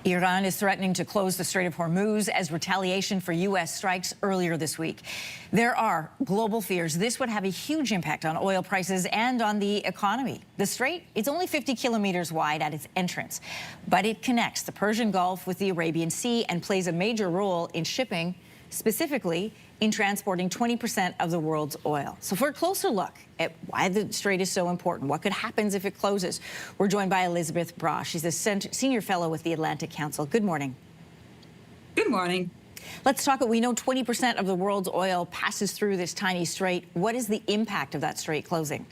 Iran is threatening to close the Strait of Hormuz as retaliation for U.S. strikes earlier this week. There are global fears this would have a huge impact on oil prices and on the economy. The strait is only 50 kilometers wide at its entrance, but it connects the Persian Gulf with the Arabian Sea and plays a major role in shipping, specifically in transporting 20% of the world's oil. So for a closer look at why the strait is so important, what could happen if it closes, we're joined by Elizabeth Brosh. She's a senior fellow with the Atlantic Council. Good morning. Good morning. Let's talk. We know 20% of the world's oil passes through this tiny strait. What is the impact of that strait closing?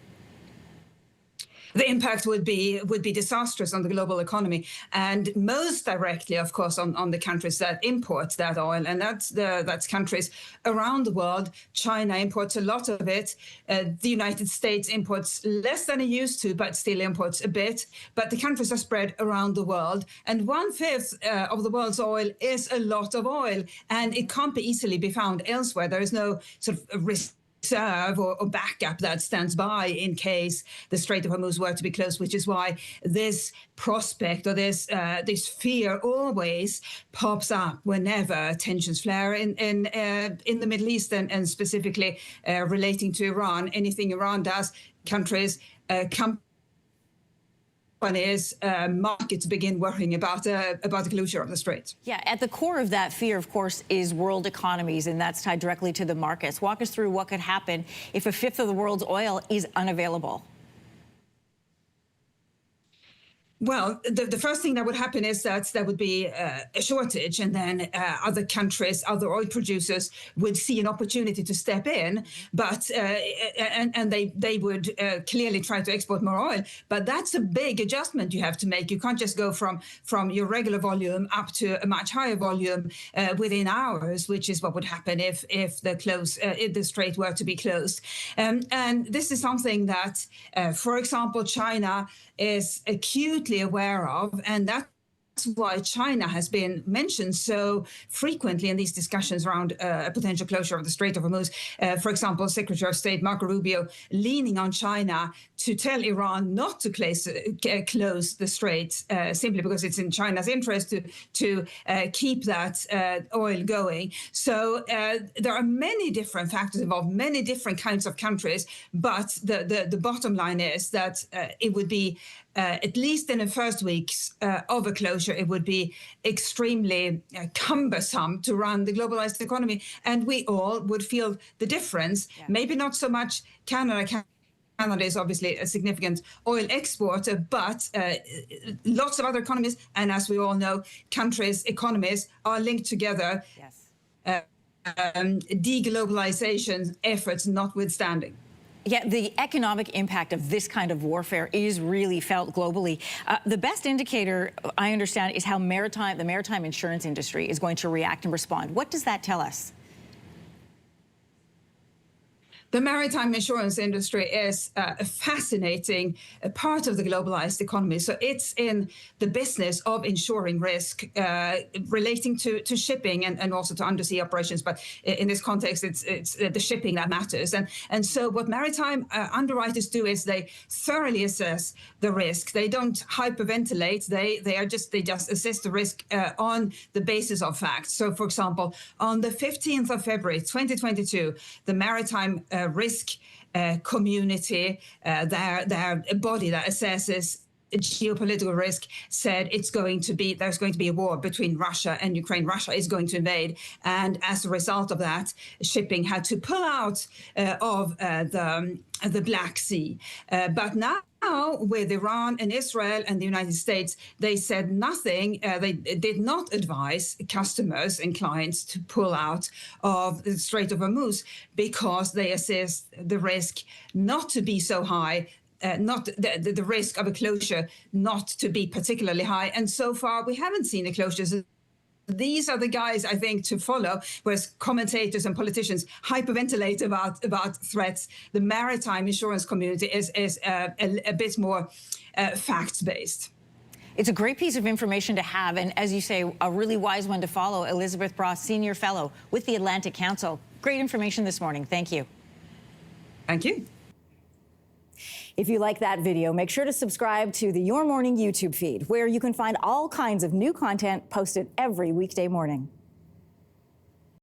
The impact would be disastrous on the global economy, and most directly, of course, on the countries that import that oil, and that's countries around the world. China imports a lot of it. The United States imports less than it used to, but still imports a bit. But the countries are spread around the world, and 1/5 of the world's oil is a lot of oil, and it can't be easily be found elsewhere. There is no sort of reserve or backup that stands by in case the Strait of Hormuz were to be closed, which is why this prospect or this fear always pops up whenever tensions flare in the Middle East, and specifically relating to Iran. Anything Iran does, countries, companies, markets begin worrying about the closure of the strait. Yeah, at the core of that fear, of course, is world economies, and that's tied directly to the markets. Walk us through what could happen if 1/5 of the world's oil is unavailable. Well, the first thing that would happen is that there would be a shortage, and then other countries, other oil producers would see an opportunity to step in, but and they would clearly try to export more oil. But that's a big adjustment you have to make. You can't just go from your regular volume up to a much higher volume within hours, which is what would happen if the strait were to be closed. And this is something that, for example, China is acutely aware of, and that's why China has been mentioned so frequently in these discussions around a potential closure of the Strait of Hormuz. For example, Secretary of State Marco Rubio leaning on China to tell Iran not to close the strait, simply because it's in China's interest to keep that oil going. So there are many different factors involved, many different kinds of countries, but the bottom line is that it would be at least in the first weeks of a closure, it would be extremely cumbersome to run the globalized economy, and we all would feel the difference. Yeah. Maybe not so much Canada. Canada is obviously a significant oil exporter, but lots of other economies, and as we all know, countries' economies are linked together. Yes. Deglobalization efforts notwithstanding. Yeah, the economic impact of this kind of warfare is really felt globally. The best indicator, I understand, is how the maritime insurance industry is going to react and respond. What does that tell us? The maritime insurance industry is a fascinating part of the globalized economy. So it's in the business of insuring risk relating to shipping and also to undersea operations. But in this context, it's the shipping that matters. And so what maritime underwriters do is they thoroughly assess the risk. They don't hyperventilate. They just assess the risk on the basis of facts. So, for example, on the 15th of February, 2022, the maritime risk community, their body that assesses geopolitical risk, said there's going to be a war between Russia and Ukraine. Russia is going to invade, and as a result of that, shipping had to pull out of the Black Sea. But now, with Iran and Israel and the United States, they said nothing. They did not advise customers and clients to pull out of the Strait of Hormuz because they assess the risk not to be so high, not the risk of a closure not to be particularly high. And so far, we haven't seen the closures. These are the guys, I think, to follow, whereas commentators and politicians hyperventilate about threats. The maritime insurance community is a bit more facts-based. It's a great piece of information to have, and as you say, a really wise one to follow. Elizabeth Brosh, Senior Fellow with the Atlantic Council. Great information this morning. Thank you. Thank you. If you like that video, make sure to subscribe to the Your Morning YouTube feed, where you can find all kinds of new content posted every weekday morning.